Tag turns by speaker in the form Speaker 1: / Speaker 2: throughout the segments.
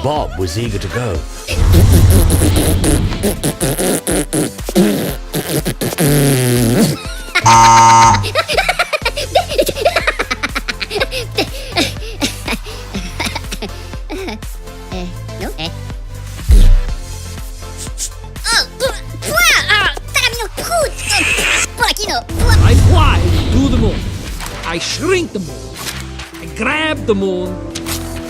Speaker 1: Bob was eager to go.
Speaker 2: I fly to the moon. I shrink the moon. I grab the moon.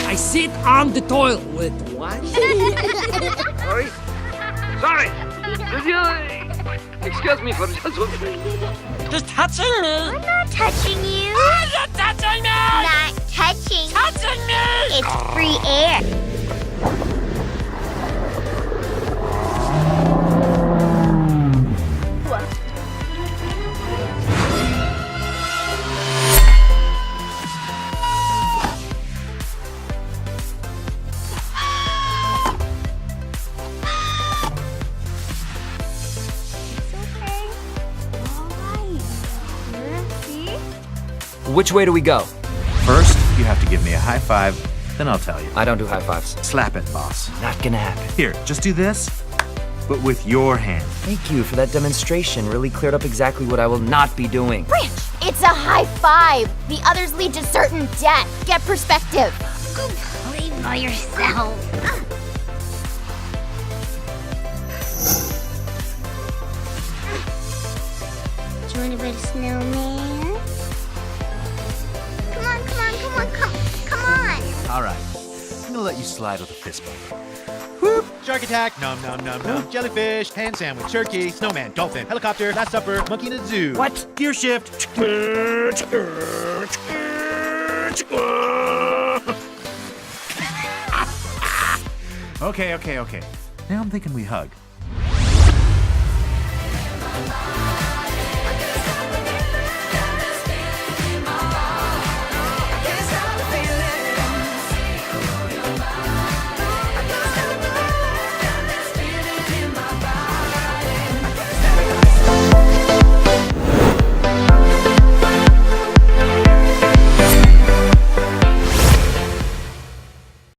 Speaker 2: I sit on the toilet with what?
Speaker 3: Sorry. Did you... Excuse me for just touching me.
Speaker 4: I'm not touching you.
Speaker 3: You're touching me.
Speaker 4: Not touching.
Speaker 3: Touching me.
Speaker 4: It's free air.
Speaker 5: Which way do we go?
Speaker 6: First, you have to give me a high five, then I'll tell you.
Speaker 5: I don't do high fives.
Speaker 6: Slap it, boss.
Speaker 5: Not gonna happen.
Speaker 6: Here, just do this, but with your hand.
Speaker 5: Thank you for that demonstration. Really cleared up exactly what I will not be doing.
Speaker 4: Branch, it's a high five. The others lead to certain death. Get perspective. Go play by yourself. Do you want to build a snowman? Come on.
Speaker 6: All right, I'm gonna let you slide with a fist bump.
Speaker 7: Whoop! Shark attack, nom nom nom nom. Jellyfish, hand sandwich, turkey, snowman, dolphin, helicopter, last supper, monkey in a zoo.
Speaker 6: What?
Speaker 7: Gear shift.
Speaker 6: Okay. Now I'm thinking we hug.